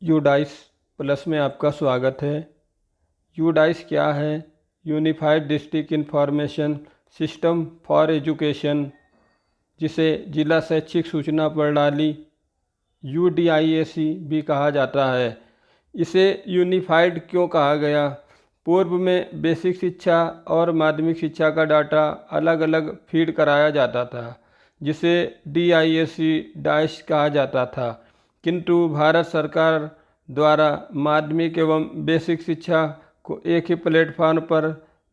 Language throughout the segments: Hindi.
यूडाइस प्लस में आपका स्वागत है। यूडाइस क्या है? Unified district information system for education, जिसे जिला शैक्षिक सूचना प्रणाली UDIAC भी कहा जाता है। इसे यूनिफाइड क्यों कहा गया? पूर्व में बेसिक शिक्षा और माध्यमिक शिक्षा का डाटा अलग अलग फीड कराया जाता था, जिसे डाइस कहा जाता था। किंतु भारत सरकार द्वारा माध्यमिक एवं बेसिक शिक्षा को एक ही प्लेटफॉर्म पर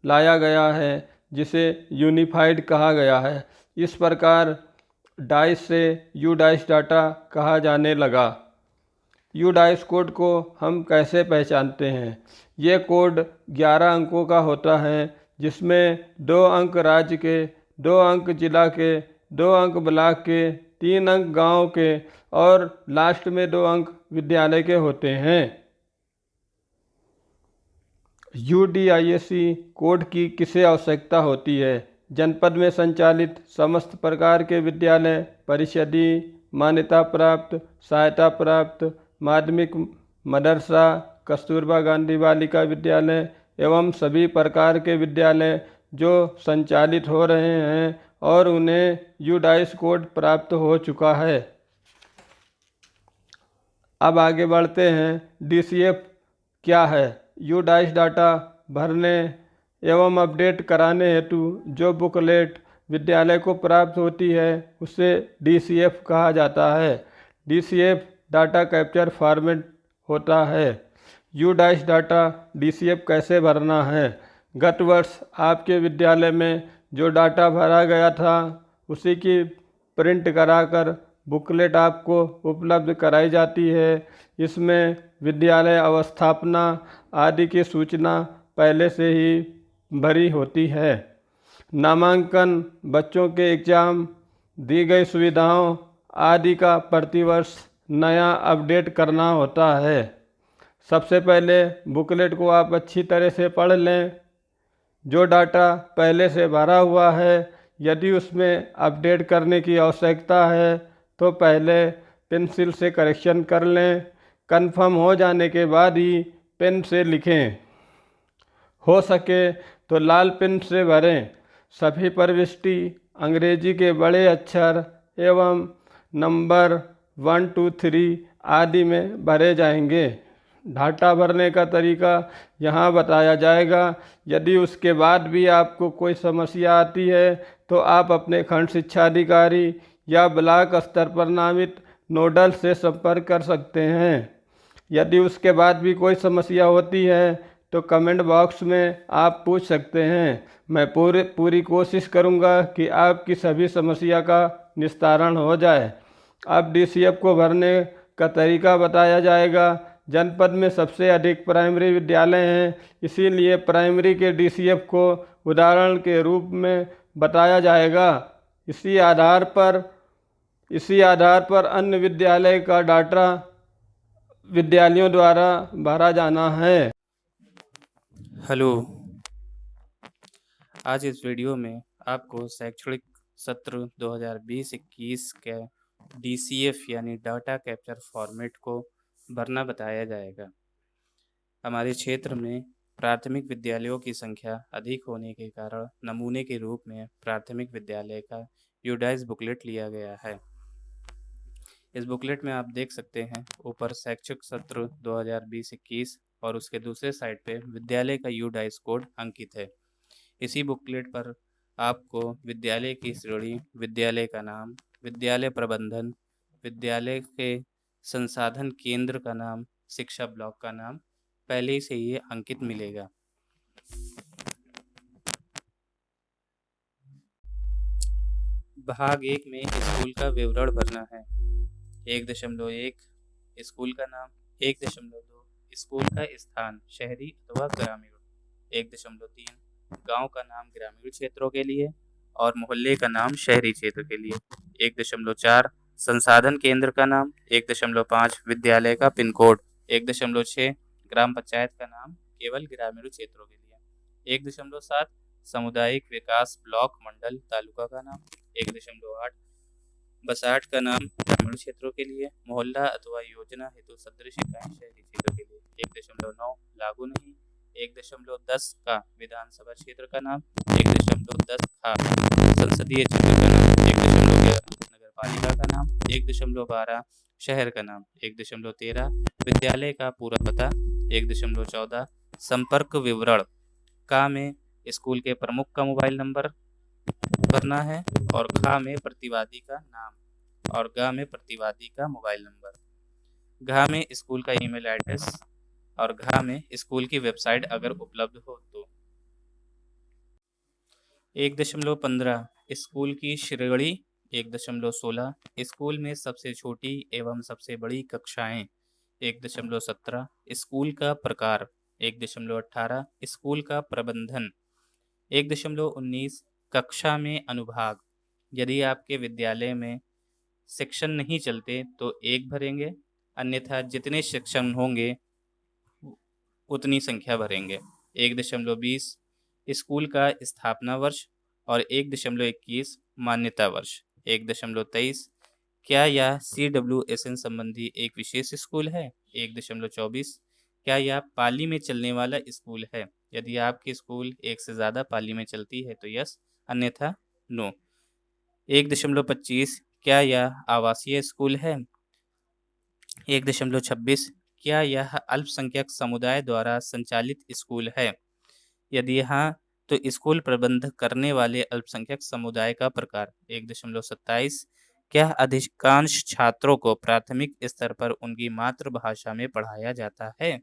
लाया गया है, जिसे यूनिफाइड कहा गया है। इस प्रकार डाइस से यूडाइस डाटा कहा जाने लगा। यूडाइस कोड को हम कैसे पहचानते हैं? ये कोड 11 अंकों का होता है, जिसमें 2 अंक राज्य के, 2 अंक जिला के, 2 अंक ब्लॉक के, 3 अंक गांव के और लास्ट में 2 अंक विद्यालय के होते हैं। UDIAC कोड की किसे आवश्यकता होती है? जनपद में संचालित समस्त प्रकार के विद्यालय, परिषदीय, मान्यता प्राप्त, सहायता प्राप्त, माध्यमिक, मदरसा, कस्तूरबा गांधी बालिका विद्यालय एवं सभी प्रकार के विद्यालय जो संचालित हो रहे हैं और उन्हें यूडाइस कोड प्राप्त हो चुका है। अब आगे बढ़ते हैं। DCF क्या है? यूडाइस डाटा भरने एवं अपडेट कराने हेतु जो बुकलेट विद्यालय को प्राप्त होती है, उसे DCF कहा जाता है। DCF डाटा कैप्चर फॉर्मेट होता है। यूडाइस डाटा DCF कैसे भरना है? गत वर्ष आपके विद्यालय में जो डाटा भरा गया था, उसी की प्रिंट कराकर बुकलेट आपको उपलब्ध कराई जाती है। इसमें विद्यालय अवस्थापना आदि की सूचना पहले से ही भरी होती है। नामांकन, बच्चों के एग्जाम, दी गई सुविधाओं आदि का प्रतिवर्ष नया अपडेट करना होता है। सबसे पहले बुकलेट को आप अच्छी तरह से पढ़ लें। जो डाटा पहले से भरा हुआ है, यदि उसमें अपडेट करने की आवश्यकता है तो पहले पेंसिल से करेक्शन कर लें। कंफर्म हो जाने के बाद ही पेन से लिखें। हो सके तो लाल पेन से भरें। सभी प्रविष्टि अंग्रेजी के बड़े अक्षर एवं नंबर 1 2 3 आदि में भरे जाएंगे। डाटा भरने का तरीका यहाँ बताया जाएगा। यदि उसके बाद भी आपको कोई समस्या आती है तो आप अपने खंड शिक्षा अधिकारी या ब्लॉक स्तर पर नामित नोडल से संपर्क कर सकते हैं। यदि उसके बाद भी कोई समस्या होती है तो कमेंट बॉक्स में आप पूछ सकते हैं। मैं पूरी कोशिश करूंगा कि आपकी सभी समस्या का निस्तारण हो जाए। अब DCF को भरने का तरीका बताया जाएगा। जनपद में सबसे अधिक प्राइमरी विद्यालय हैं, इसीलिए प्राइमरी के DCF को उदाहरण के रूप में बताया जाएगा। इसी आधार पर अन्य विद्यालय का डाटा विद्यालयों द्वारा भरा जाना है। हेलो, आज इस वीडियो में आपको शैक्षणिक सत्र 2020-21 के DCF यानी डाटा कैप्चर फॉर्मेट को भरना बताया जाएगा। हमारे क्षेत्र में प्राथमिक विद्यालयों की संख्या अधिक होने के कारण नमूने के रूप में प्राथमिक विद्यालय का यूडाइस बुकलेट लिया गया है। इस बुकलेट में आप देख सकते हैं ऊपर शैक्षिक सत्र 2020-21 और उसके दूसरे साइड पे विद्यालय का यूडाइस कोड अंकित है। इसी बुकलेट पर आपको विद्यालय की श्रेणी, विद्यालय का नाम, विद्यालय प्रबंधन, विद्यालय के संसाधन केंद्र का नाम, शिक्षा ब्लॉक का नाम पहले से ही अंकित मिलेगा। भाग 1 में स्कूल का विवरण भरना है। 1.1 स्कूल का नाम, 1.2 स्कूल का स्थान शहरी अथवा ग्रामीण, 1.3 गांव का नाम ग्रामीण क्षेत्रों के लिए और मोहल्ले का नाम शहरी क्षेत्र के लिए, 1.4 संसाधन केंद्र का नाम, 1.5 विद्यालय का पिन कोड, 1.6 ग्राम पंचायत का नाम केवल ग्रामीण क्षेत्रों के लिए, 1.7 सामुदायिक विकास ब्लॉक मंडल तालुका का नाम, 1.8 बसाठ का नाम ग्रामीण क्षेत्रों के लिए, मोहल्ला अथवा योजना हेतु सदृश इकाई शहरी क्षेत्रों के लिए। 1.9 लागू नहीं। 1.10 का विधानसभा क्षेत्र का नाम। 1.10 का संसदीय क्षेत्र का नाम। 1.11 नगर पालिका का नाम। 1.12 शहर का नाम। 1.13 विद्यालय का पूरा पता। 1.14 संपर्क विवरण। का में स्कूल के प्रमुख का मोबाइल नंबर भरना है और खा में प्रतिवादी का नाम और गा में प्रतिवादी का मोबाइल नंबर। घा में स्कूल का ईमेल एड्रेस और घा में स्कूल की वेबसाइट अगर उपलब्ध हो तो। 1.15 स्कूल की श्रेणी। 1.16 स्कूल में सबसे छोटी एवं सबसे बड़ी कक्षाएं। 1.17 स्कूल का प्रकार। 1.18 स्कूल का प्रबंधन। 1.19 कक्षा में अनुभाग। यदि आपके विद्यालय में सेक्शन नहीं चलते तो 1 भरेंगे, अन्यथा जितने सेक्शन होंगे उतनी संख्या भरेंगे। 1.20 स्कूल का स्थापना वर्ष और 1.21 मान्यता वर्ष। 1.23 क्या यह CWSN संबंधी एक विशेष स्कूल है। 1.24 क्या यह पाली में चलने वाला स्कूल है। यदि आपकी स्कूल एक से ज़्यादा पाली में चलती है तो यस, अन्यथा नो। 1.25 क्या यह आवासीय स्कूल है। 1.26 क्या यह अल्पसंख्यक समुदाय द्वारा संचालित स्कूल है। यदि हाँ तो स्कूल प्रबंध करने वाले अल्पसंख्यक समुदाय का प्रकार। 1.27 क्या अधिकांश छात्रों को प्राथमिक स्तर पर उनकी मातृभाषा में पढ़ाया जाता है।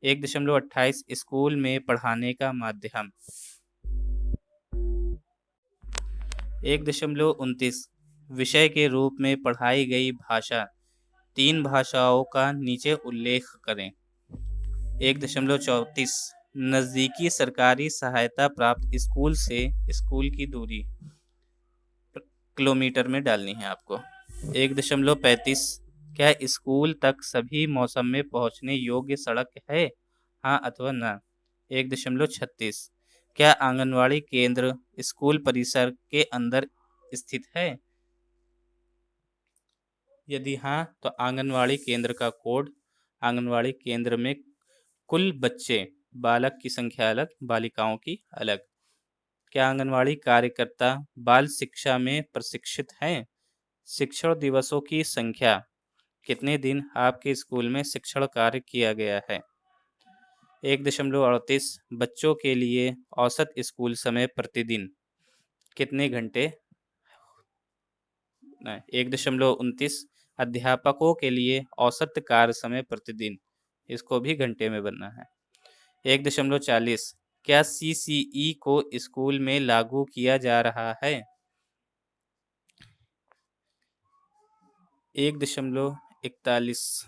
1.28 स्कूल में पढ़ाने का माध्यम। 1.29 विषय के रूप में पढ़ाई गई भाषा। 3 भाषाओं का नीचे उल्लेख करें। 1.34 नज़दीकी सरकारी सहायता प्राप्त स्कूल से स्कूल की दूरी किलोमीटर में डालनी है आपको। 1.35 क्या स्कूल तक सभी मौसम में पहुंचने योग्य सड़क है, हाँ अथवा ना। 1.36 क्या आंगनवाड़ी केंद्र स्कूल परिसर के अंदर स्थित है। यदि हाँ तो आंगनवाड़ी केंद्र का कोड। आंगनवाड़ी केंद्र में कुल बच्चे, बालक की संख्या अलग, बालिकाओं की अलग। क्या आंगनवाड़ी कार्यकर्ता बाल शिक्षा में प्रशिक्षित हैं। शिक्षण दिवसों की संख्या। कितने दिन आपके स्कूल में शिक्षण कार्य किया गया है। 1.38 बच्चों के लिए औसत स्कूल समय प्रतिदिन कितने घंटे। 1.29 अध्यापकों के लिए औसत कार्य समय प्रतिदिन, इसको भी घंटे में बनना है। 1.40 क्या CCE को स्कूल में लागू किया जा रहा है। 1.41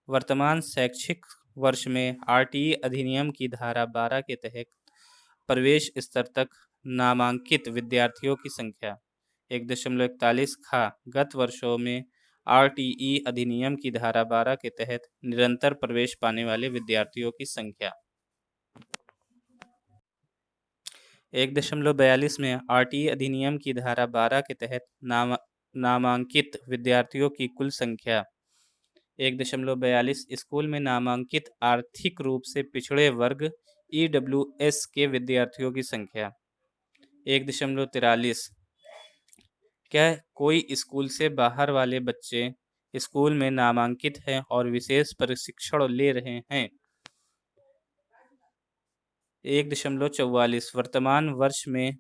वर्तमान शैक्षिक वर्ष में RTE अधिनियम की धारा 12 के तहत प्रवेश स्तर तक नामांकित विद्यार्थियों की संख्या। 1.41 खा गत वर्षों में RTE अधिनियम की धारा 12 के तहत निरंतर प्रवेश पाने वाले विद्यार्थियों की संख्या। 1.42 में RTE अधिनियम की धारा 12 के तहत नामांकित विद्यार्थियों की कुल संख्या। 1.42 स्कूल में नामांकित आर्थिक रूप से पिछड़े वर्ग EWS के विद्यार्थियों की संख्या। 1.43 क्या कोई स्कूल से बाहर वाले बच्चे स्कूल में नामांकित हैं और विशेष प्रशिक्षण ले रहे हैं। 1.44 वर्तमान वर्ष में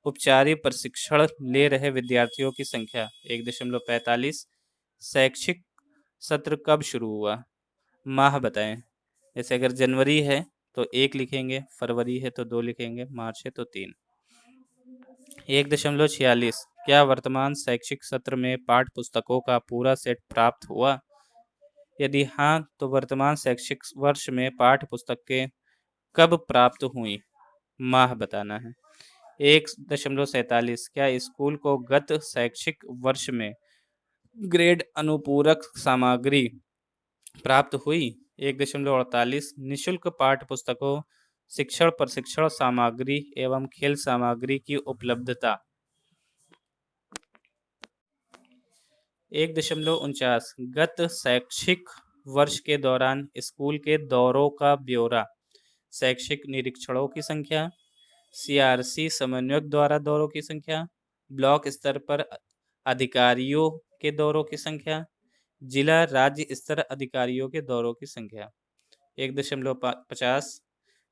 औपचारिक प्रशिक्षण ले रहे विद्यार्थियों की संख्या। 1.45 शैक्षिक सत्र कब शुरू हुआ, माह बताएं। जैसे अगर जनवरी है तो 1 लिखेंगे, फरवरी है तो 2 लिखेंगे, मार्च है तो 3। 1.46 क्या वर्तमान शैक्षिक सत्र में पाठ्य पुस्तकों का पूरा सेट प्राप्त हुआ। यदि हाँ तो वर्तमान शैक्षिक वर्ष में पाठ्य पुस्तकें कब प्राप्त हुई, माह बताना है। 1.47 क्या स्कूल को गत शैक्षिक वर्ष में ग्रेड अनुपूरक सामग्री प्राप्त हुई। 1.48 निःशुल्क पाठ्य पुस्तकों, शिक्षण प्रशिक्षण सामग्री एवं खेल सामग्री की उपलब्धता। 1.49 गत शैक्षिक वर्ष के दौरान स्कूल के दौरों का ब्यौरा, शैक्षिक निरीक्षणों की संख्या, सीआरसी समन्वयक द्वारा दौरों की संख्या, ब्लॉक स्तर पर अधिकारियों के दौरों की संख्या, जिला राज्य स्तर अधिकारियों के दौरों की संख्या। 1.50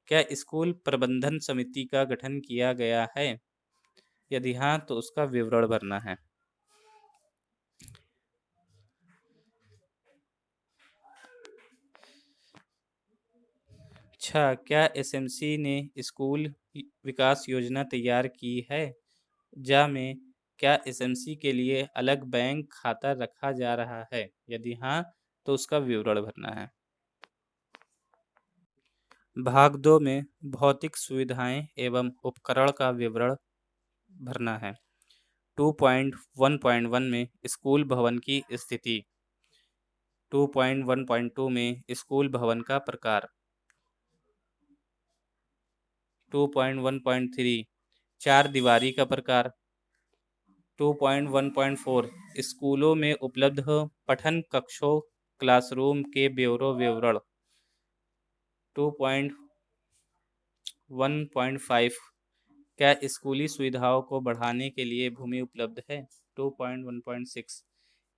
क्या स्कूल प्रबंधन समिति का गठन किया गया है? यदि हाँ तो उसका विवरण भरना है। क्या एसएमसी ने स्कूल विकास योजना तैयार की है? में क्या एसएमसी के लिए अलग बैंक खाता रखा जा रहा है? यदि हाँ तो उसका विवरण भरना है। भाग 2 में भौतिक सुविधाएं एवं उपकरण का विवरण भरना है। 2.1.1 में स्कूल भवन की स्थिति। 2.1.2 में स्कूल भवन का प्रकार। 2.1.3 चार दीवारी का प्रकार। 2.1.4 स्कूलों में उपलब्ध पठन कक्षों क्लासरूम के ब्यौरा विवरण। 2.1.5 क्या स्कूली सुविधाओं को बढ़ाने के लिए भूमि उपलब्ध है? 2.1.6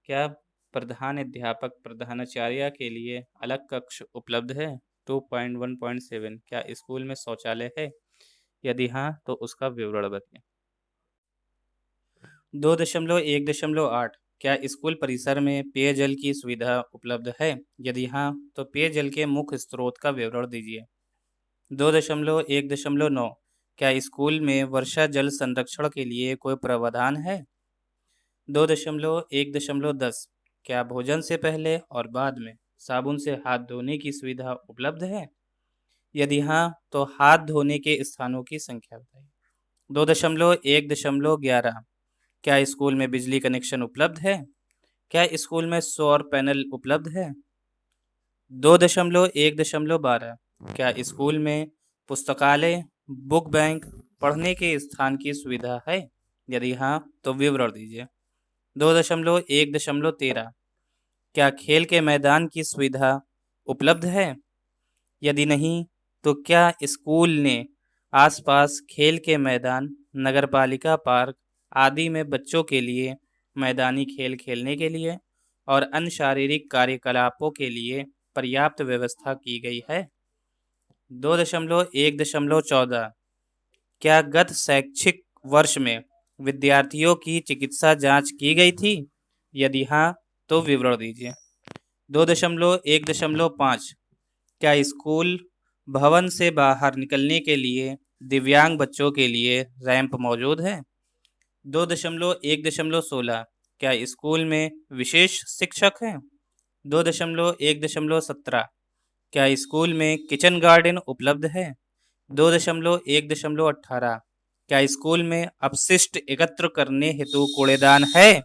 क्या प्रधान अध्यापक प्रधानाचार्य के लिए अलग कक्ष उपलब्ध है? 2.1.7 क्या स्कूल में शौचालय है? यदि हाँ तो उसका विवरण बताएं। 2.1.8 क्या स्कूल परिसर में पेयजल की सुविधा उपलब्ध है? यदि हाँ तो पेयजल के मुख्य स्रोत का विवरण दीजिए। 2.1.9 क्या स्कूल में वर्षा जल संरक्षण के लिए कोई प्रावधान है? 2.1.10 क्या भोजन से पहले और बाद में साबुन से हाथ धोने की सुविधा उपलब्ध है? यदि हाँ तो हाथ धोने के स्थानों की संख्या बताइए। 2.1.11 क्या स्कूल में बिजली कनेक्शन उपलब्ध है? क्या स्कूल में सौर पैनल उपलब्ध है? 2.1.12 क्या स्कूल में पुस्तकालय, बुक बैंक, पढ़ने के स्थान की सुविधा है? यदि हाँ तो विवरण दीजिए। 2.1.13 क्या खेल के मैदान की सुविधा उपलब्ध है? यदि नहीं तो क्या स्कूल ने आसपास खेल के मैदान, नगरपालिका पार्क आदि में बच्चों के लिए मैदानी खेल खेलने के लिए और अन्य शारीरिक कार्यकलापों के लिए पर्याप्त व्यवस्था की गई है? 2.1.14 क्या गत शैक्षिक वर्ष में विद्यार्थियों की चिकित्सा जांच की गई थी? यदि हाँ तो विवरण दीजिए। 2.1.5 क्या स्कूल भवन से बाहर निकलने के लिए दिव्यांग बच्चों के लिए रैंप मौजूद है? 2.1.16 क्या स्कूल में विशेष शिक्षक हैं? 2.1.17 क्या स्कूल में किचन गार्डन उपलब्ध है? 2.1.18 क्या स्कूल में अपशिष्ट एकत्र करने हेतु कूड़ेदान है?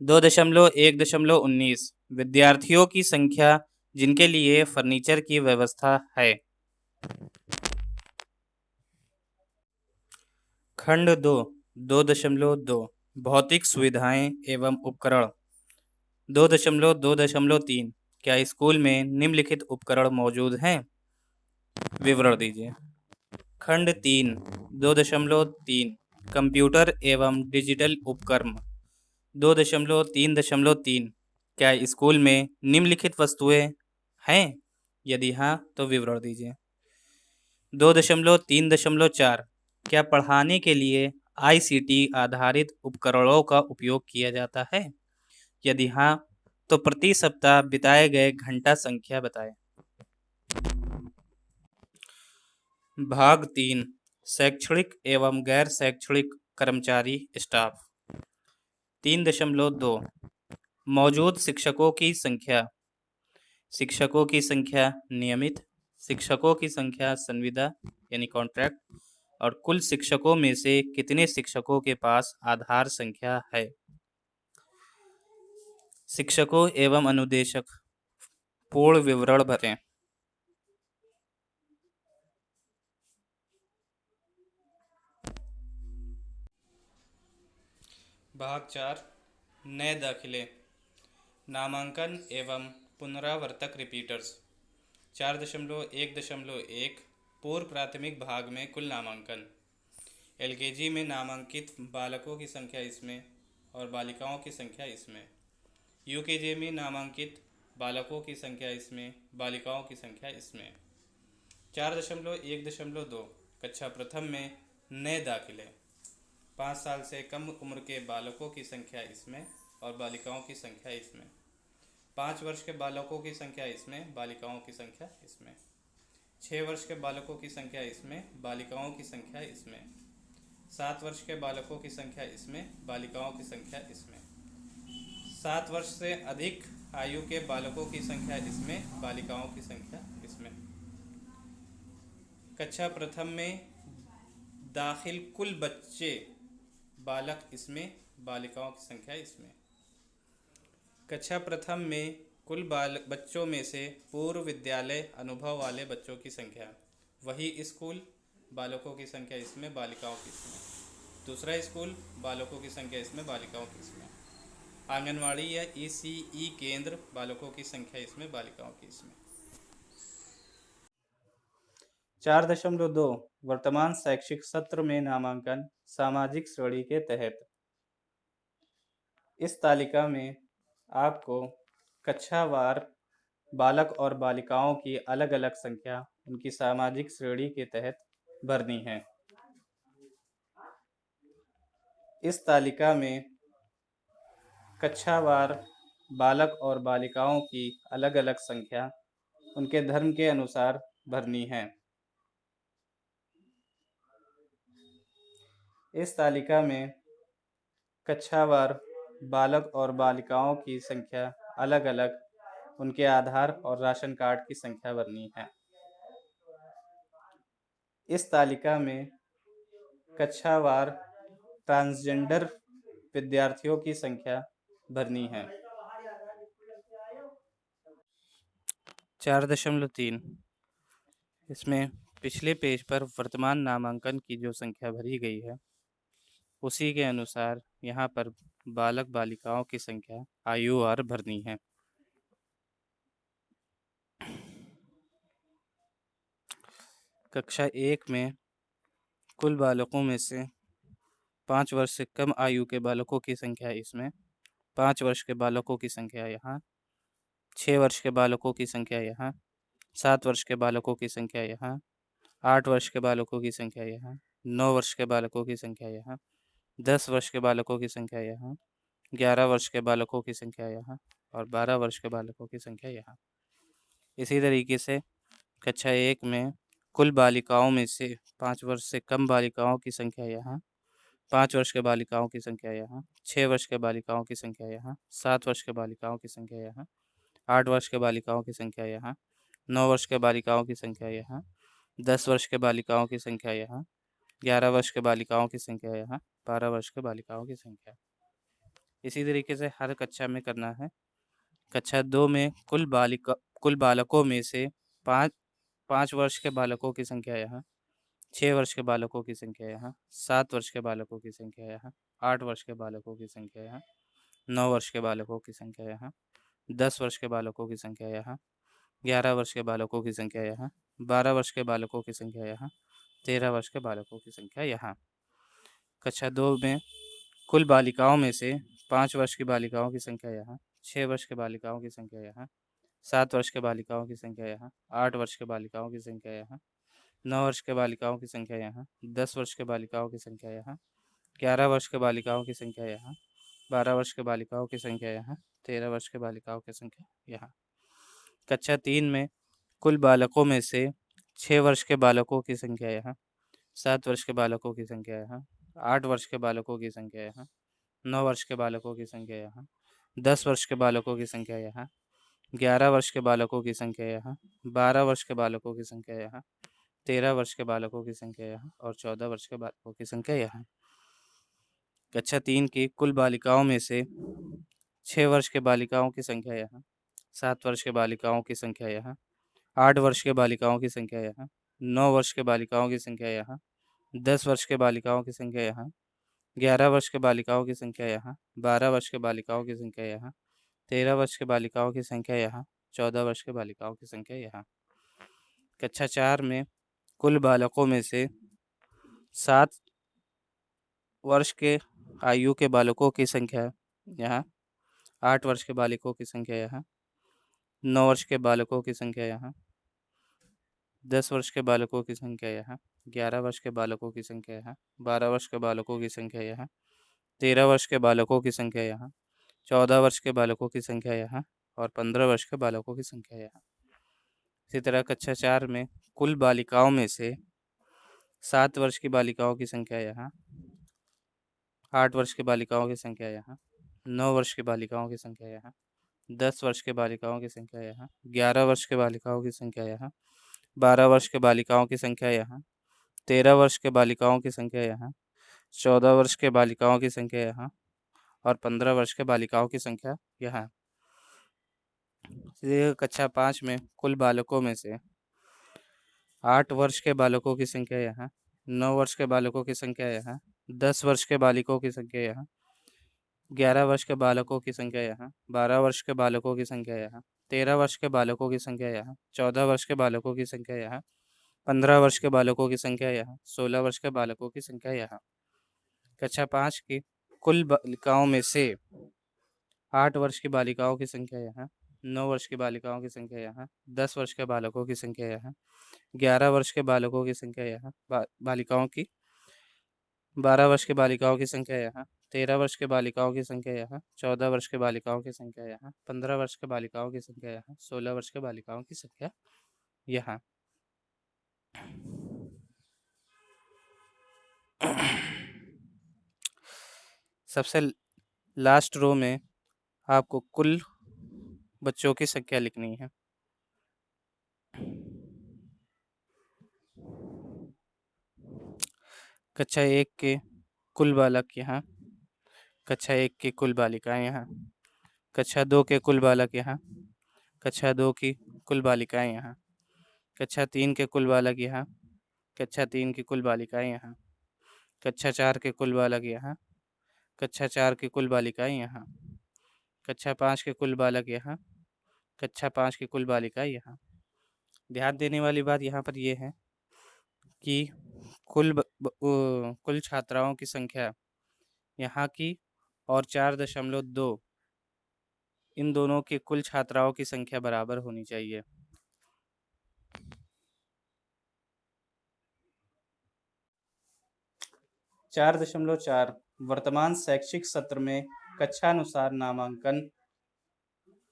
2.1.19 विद्यार्थियों की संख्या जिनके लिए फर्नीचर की व्यवस्था है। खंड 2 2.2 भौतिक सुविधाएं एवं उपकरण। 2.2.3 क्या स्कूल में निम्नलिखित उपकरण मौजूद हैं? विवरण दीजिए। खंड 3 2.3 कंप्यूटर एवं डिजिटल उपकरण। 2.3.3 क्या स्कूल में निम्नलिखित वस्तुएं हैं? यदि हाँ तो विवरण दीजिए। 2.3.4 क्या पढ़ाने के लिए आईसीटी आधारित उपकरणों का उपयोग किया जाता है? यदि हाँ तो प्रति सप्ताह बिताए गए घंटा संख्या बताएं। भाग 3 शैक्षणिक एवं गैर शैक्षणिक कर्मचारी स्टाफ। 3.2 मौजूद शिक्षकों की संख्या। शिक्षकों की संख्या नियमित, शिक्षकों की संख्या संविदा यानी कॉन्ट्रैक्ट और कुल शिक्षकों में से कितने शिक्षकों के पास आधार संख्या है? शिक्षकों एवं अनुदेशक पूर्ण विवरण भरें। भाग 4 नए दाखिले, नामांकन एवं पुनरावर्तक रिपीटर्स 4.1.1 पूर्व प्राथमिक भाग में कुल नामांकन। एलकेजी में नामांकित बालकों की संख्या इसमें और बालिकाओं की संख्या इसमें। यूकेजी में नामांकित बालकों की संख्या इसमें, बालिकाओं की संख्या इसमें। 4.1.2 कक्षा प्रथम में नए दाखिले, 5 साल से कम उम्र के बालकों की संख्या इसमें और बालिकाओं की संख्या इसमें। 5 वर्ष के बालकों की संख्या इसमें, बालिकाओं की संख्या इसमें। 6 वर्ष के बालकों की संख्या इसमें, बालिकाओं की संख्या इसमें। 7 वर्ष के बालकों की संख्या इसमें, बालिकाओं की संख्या इसमें। 7 वर्ष से अधिक आयु के बालकों की संख्या इसमें, बालिकाओं की संख्या इसमें। कक्षा प्रथम में दाखिल कुल बच्चे बालक इसमें, बालिकाओं की संख्या इसमें। कक्षा प्रथम में कुल बच्चों में से पूर्व विद्यालय अनुभव वाले बच्चों की संख्या, वही स्कूल बालकों की संख्या इसमें, बालिकाओं की इसमें। दूसरा स्कूल बालकों की संख्या इसमें, बालिकाओं की इसमें। आंगनवाड़ी या ईसीई केंद्र बालकों की संख्या इसमें, बालिकाओं की इसमें। 4.2 वर्तमान शैक्षिक सत्र में नामांकन सामाजिक श्रेणी के तहत। इस तालिका में आपको कक्षावार बालक और बालिकाओं की अलग अलग संख्या उनकी सामाजिक श्रेणी के तहत भरनी है। इस तालिका में कक्षावार बालक और बालिकाओं की अलग अलग संख्या उनके धर्म के अनुसार भरनी है। इस तालिका में कक्षावार बालक और बालिकाओं की संख्या अलग अलग उनके आधार और राशन कार्ड की संख्या भरनी है। इस तालिका में कक्षावार ट्रांसजेंडर विद्यार्थियों की संख्या भरनी है। 4.3 इसमें पिछले पेज पर वर्तमान नामांकन की जो संख्या भरी गई है उसी के अनुसार यहाँ पर बालक बालिकाओं की संख्या आयुवार भरनी है। कक्षा 1 में कुल बालकों में से 5 वर्ष से कम आयु के बालकों की संख्या इसमें, 5 वर्ष के बालकों की संख्या यहाँ, 6 वर्ष के बालकों की संख्या यहाँ, 7 वर्ष के बालकों की संख्या यहाँ, 8 वर्ष के बालकों की संख्या यहाँ, 9 वर्ष के बालकों की संख्या यहाँ, 10 वर्ष के बालकों की संख्या यहाँ, 11 वर्ष के बालकों की संख्या यहाँ और 12 वर्ष के बालकों की संख्या यहाँ। इसी तरीके से कक्षा 1 में कुल बालिकाओं में से 5 वर्ष से कम बालिकाओं की संख्या यहाँ, 5 वर्ष के बालिकाओं की संख्या यहाँ, 6 वर्ष के बालिकाओं की संख्या यहाँ, 7 वर्ष के बालिकाओं की संख्या यहाँ, 8 वर्ष के बालिकाओं की संख्या यहाँ, 9 वर्ष के बालिकाओं की संख्या यहाँ, 10 वर्ष के बालिकाओं की संख्या यहाँ, 11 वर्ष के बालिकाओं की संख्या यहाँ, 12 वर्ष के बालिकाओं की संख्या। इसी तरीके से हर कक्षा में करना है। कक्षा 2 में कुल बालकों में से 5 वर्ष के बालकों की संख्या यहाँ, 6 वर्ष के बालकों की संख्या यहाँ, 7 वर्ष के बालकों की संख्या यहाँ, 8 वर्ष के बालकों की संख्या यहाँ, 9 वर्ष के बालकों की संख्या यहाँ, 10 वर्ष के बालकों की संख्या यहाँ, 11 वर्ष के बालकों की संख्या यहाँ, 12 वर्ष के बालकों की संख्या यहाँ, 13 वर्ष के बालकों की संख्या यहाँ। कक्षा 2 में कुल बालिकाओं में से 5 वर्ष की बालिकाओं की संख्या यहाँ, 6 वर्ष के बालिकाओं की संख्या यहाँ, 7 वर्ष के बालिकाओं की संख्या यहाँ, 8 वर्ष के बालिकाओं की संख्या यहाँ, 9 वर्ष के बालिकाओं की संख्या यहाँ, 10 वर्ष के बालिकाओं की संख्या यहाँ, 11 वर्ष के बालिकाओं की संख्या यहाँ, 12 वर्ष के बालिकाओं की संख्या यहाँ, 13 वर्ष के बालिकाओं की संख्या यहाँ। कक्षा 3 में कुल बालकों में से 6 वर्ष के बालकों की संख्या यहाँ, 7 वर्ष के बालकों की संख्या यहाँ, 8 वर्ष के बालकों की संख्या यहाँ, 9 वर्ष के बालकों की संख्या यहाँ, 10 वर्ष के बालकों की संख्या यहाँ, 11 वर्ष के बालकों की संख्या यहाँ, 12 वर्ष के बालकों की संख्या यहाँ, 13 वर्ष के बालकों की संख्या यहाँ और 14 वर्ष के बालकों की संख्या यहाँ। कक्षा 3 की कुल बालिकाओं में से 6 वर्ष के बालिकाओं की संख्या यहाँ, 7 वर्ष के बालिकाओं की संख्या यहाँ, 8 वर्ष के बालिकाओं की संख्या यहाँ, 9 वर्ष के बालिकाओं की संख्या यहाँ, 10 वर्ष के बालिकाओं की संख्या यहाँ, 11 वर्ष के बालिकाओं की संख्या यहाँ, 12 वर्ष के बालिकाओं की संख्या यहाँ, 13 वर्ष के बालिकाओं की संख्या यहाँ, 14 वर्ष के बालिकाओं की संख्या यहाँ। कक्षा 4 में कुल बालकों में से 7 वर्ष के आयु के बालकों की संख्या यहाँ, 8 वर्ष के बालकों की संख्या यहाँ, 9 वर्ष के बालकों की संख्या यहाँ, 10 वर्ष के बालकों की संख्या यहाँ, 11 वर्ष के बालकों की संख्या यहाँ, 12 वर्ष के बालकों की संख्या यहाँ, 13 वर्ष के बालकों की संख्या यहाँ, 14 वर्ष के बालकों की संख्या यहाँ और 15 वर्ष के बालकों की संख्या यहाँ। इसी तरह कक्षा 4 में कुल बालिकाओं में से 7 वर्ष की बालिकाओं की संख्या यहाँ, 8 वर्ष की बालिकाओं की संख्या यहाँ, 9 वर्ष की बालिकाओं की संख्या यहाँ, 10 वर्ष के बालिकाओं की संख्या यहाँ, 11 वर्ष के बालिकाओं की संख्या यहाँ, 12 वर्ष के बालिकाओं की संख्या यहाँ, 13 वर्ष के बालिकाओं की संख्या यहाँ, 14 वर्ष के बालिकाओं की संख्या यहाँ और 15 वर्ष के बालिकाओं की संख्या यहाँ। कक्षा 5 में कुल बालकों में से 8 वर्ष के बालकों की संख्या यहाँ, 9 वर्ष के बालकों की संख्या यहाँ, 10 वर्ष के बालिकों की संख्या यहाँ, 11 वर्ष के बालकों की संख्या यहाँ, 12 वर्ष के बालकों की संख्या यहाँ, 13 वर्ष के बालकों की संख्या यहाँ, 14 वर्ष के बालकों की संख्या यहाँ, 15 वर्ष के बालकों की संख्या यहाँ, 16 वर्ष के बालकों की संख्या यहाँ। कक्षा 5 की कुल बालिकाओं में से 8 वर्ष की बालिकाओं की संख्या यहाँ, 9 वर्ष की बालिकाओं की संख्या यहाँ, 10 वर्ष के बालकों की संख्या यहाँ, 11 वर्ष के बालकों की संख्या यहाँ, बालिकाओं की 12 वर्ष के बालिकाओं की संख्या यहाँ, 13 वर्ष के बालिकाओं की संख्या यहाँ, 14 वर्ष के बालिकाओं की संख्या यहाँ, 15 वर्ष के बालिकाओं की संख्या यहाँ, 16 वर्ष के बालिकाओं की संख्या यहाँ। सबसे लास्ट रो में आपको कुल बच्चों की संख्या लिखनी है। कक्षा 1 के कुल बालक यहाँ, कक्षा 1 की कुल बालिकाएं यहाँ, कक्षा 2 के कुल बालक यहाँ, कक्षा 2 की कुल बालिकाएं यहाँ, कक्षा 3 के कुल बालक यहाँ, कक्षा 3 की कुल बालिकाएं यहाँ, कक्षा 4 के कुल बालक यहाँ, कक्षा 4 की कुल बालिकाएं यहाँ, कक्षा 5 के कुल बालक यहाँ, कक्षा 5 की कुल बालिकाएं यहाँ। ध्यान देने वाली बात यहाँ पर यह है कि कुल छात्राओं की संख्या यहाँ की और 4.2 इन दोनों की कुल छात्राओं की संख्या बराबर होनी चाहिए। चार 4.4 वर्तमान शैक्षिक सत्र में कक्षानुसार नामांकन,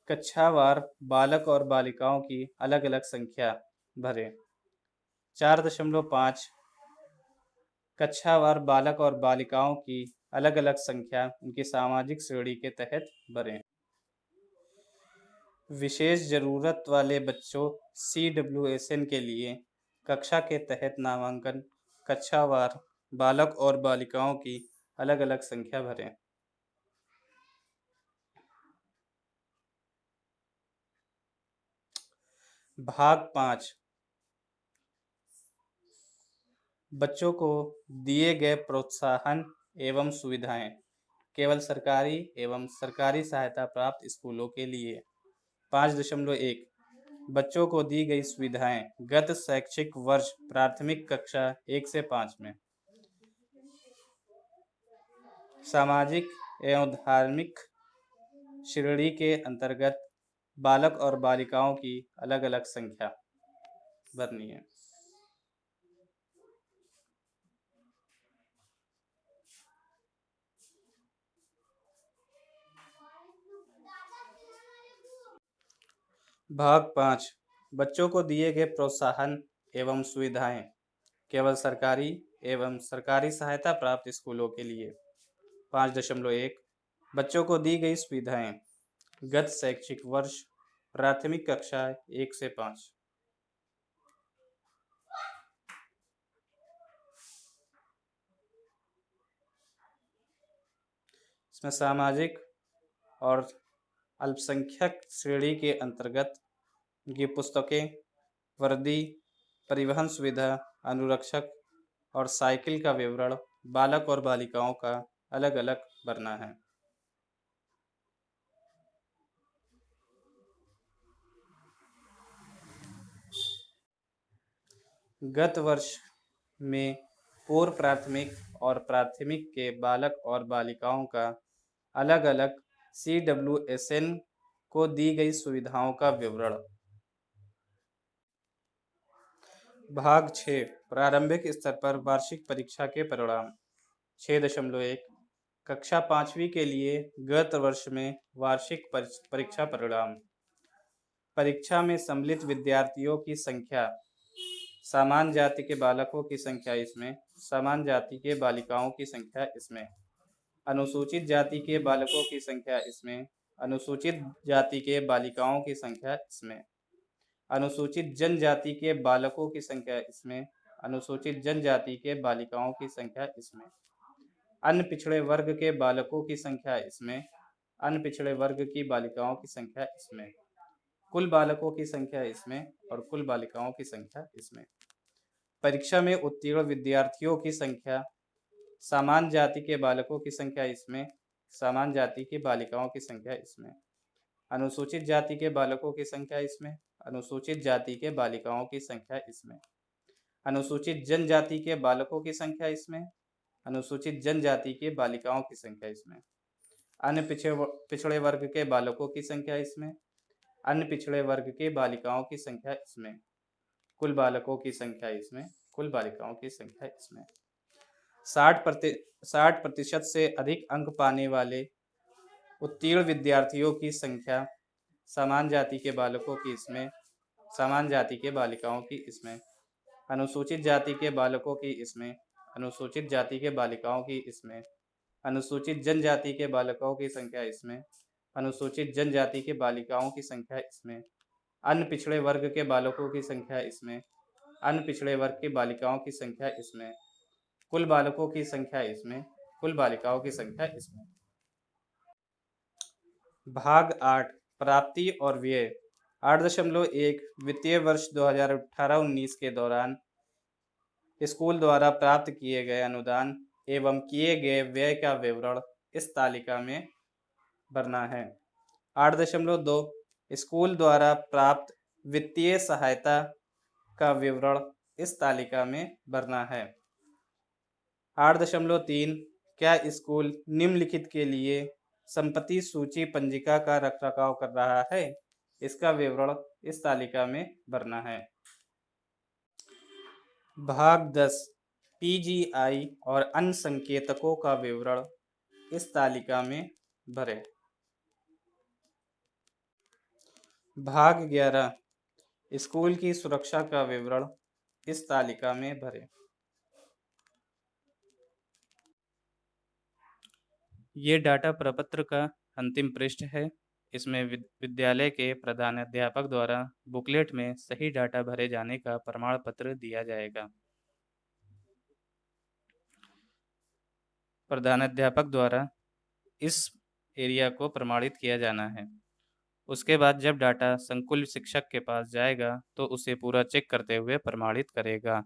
कक्षावार बालक और बालिकाओं की अलग अलग संख्या भरें। 4.5 कक्षावार बालक और बालिकाओं की अलग अलग संख्या उनकी सामाजिक श्रेणी के तहत भरें। विशेष जरूरत वाले बच्चों CWSN के लिए कक्षा के तहत नामांकन, कक्षावार बालक और बालिकाओं की अलग अलग संख्या भरें। भाग 5 बच्चों को दिए गए प्रोत्साहन एवं सुविधाएं केवल सरकारी एवं सरकारी सहायता प्राप्त स्कूलों के लिए। 5.1 बच्चों को दी गई सुविधाएं गत शैक्षिक वर्ष प्राथमिक कक्षा 1 से 5 में। सामाजिक एवं धार्मिक श्रेणी के अंतर्गत बालक और बालिकाओं की अलग अलग संख्या भरनी है। भाग 5 बच्चों को दिए गए प्रोत्साहन एवं सुविधाएं केवल सरकारी एवं सरकारी सहायता प्राप्त स्कूलों के लिए। 5.1 बच्चों को दी गई सुविधाएं गत शैक्षिक वर्ष प्राथमिक कक्षा 1 से 5। इसमें सामाजिक और अल्पसंख्यक श्रेणी के अंतर्गत उनकी पुस्तकें, वर्दी, परिवहन सुविधा, अनुरक्षक और साइकिल का विवरण बालक और बालिकाओं का अलग अलग भरना है। गत वर्ष में पूर्व प्राथमिक और प्राथमिक के बालक और बालिकाओं का अलग अलग CWSN को दी गई सुविधाओं का विवरण। भाग 6 प्रारंभिक स्तर पर वार्षिक परीक्षा के परिणाम। 6.1 कक्षा 5वीं के लिए गत वर्ष में वार्षिक परीक्षा परिणाम। परीक्षा में सम्मिलित विद्यार्थियों की संख्या। समान जाति के बालकों की संख्या इसमें, समान जाति के बालिकाओं की संख्या इसमें, अनुसूचित जाति के बालकों की संख्या इसमें, अनुसूचित जाति के बालिकाओं की संख्या इसमें, अनुसूचित जनजाति के बालकों की संख्या इसमें, अनुसूचित जनजाति के बालिकाओं की संख्या इसमें, अन्य पिछड़े वर्ग के बालकों की संख्या इसमें, अन्य पिछड़े वर्ग की बालिकाओं की संख्या इसमें, कुल बालकों की संख्या इसमें और कुल बालिकाओं की संख्या इसमें। परीक्षा में उत्तीर्ण विद्यार्थियों की संख्या। समान जाति के बालकों की संख्या इसमें, समान जाति की बालिकाओं की संख्या इसमें, अनुसूचित जाति के बालकों की संख्या इसमें, अनुसूचित जाति के बालिकाओं की संख्या इसमें, अनुसूचित जनजाति के बालकों की संख्या इसमें, अनुसूचित जनजाति के बालिकाओं की संख्या इसमें, अन्य पिछड़े वर्ग के बालकों की संख्या इसमें, अन्य पिछड़े वर्ग के बालिकाओं की संख्या इसमें, कुल बालकों की संख्या इसमें, कुल बालिकाओं की संख्या इसमें। 60% से अधिक अंक पाने वाले उत्तीर्ण विद्यार्थियों की संख्या। समान जाति के बालकों की इसमें, समान जाति के बालिकाओं की इसमें, अनुसूचित जाति के बालकों की इसमें, अनुसूचित जाति के बालिकाओं की इसमें, अनुसूचित जनजाति के बालकों की संख्या इसमें, अनुसूचित जनजाति के बालिकाओं की संख्या इसमें, अन्य पिछड़े वर्ग के बालकों की संख्या इसमें, अन्य पिछड़े वर्ग की बालिकाओं की संख्या इसमें, कुल बालकों की संख्या इसमें, कुल बालिकाओं की संख्या इसमें। भाग 8 प्राप्ति और व्यय। 8.1 वित्तीय वर्ष 2018-19 के दौरान स्कूल द्वारा प्राप्त किए गए अनुदान एवं किए गए व्यय का विवरण इस तालिका में भरना है। 8.2 स्कूल द्वारा प्राप्त वित्तीय सहायता का विवरण इस तालिका में भरना है। 8.3 क्या स्कूल निम्नलिखित के लिए संपत्ति सूची पंजिका का रखरखाव कर रहा है? इसका विवरण इस तालिका में भरना है। भाग 10 PGI और अन्य संकेतकों का विवरण इस तालिका में भरें। भाग 11 स्कूल की सुरक्षा का विवरण इस तालिका में भरें। ये डाटा प्रपत्र का अंतिम पृष्ठ है। इसमें विद्यालय के प्रधानाध्यापक द्वारा बुकलेट में सही डाटा भरे जाने का प्रमाण पत्र दिया जाएगा। प्रधानाध्यापक द्वारा इस एरिया को प्रमाणित किया जाना है। उसके बाद जब डाटा संकुल शिक्षक के पास जाएगा तो उसे पूरा चेक करते हुए प्रमाणित करेगा।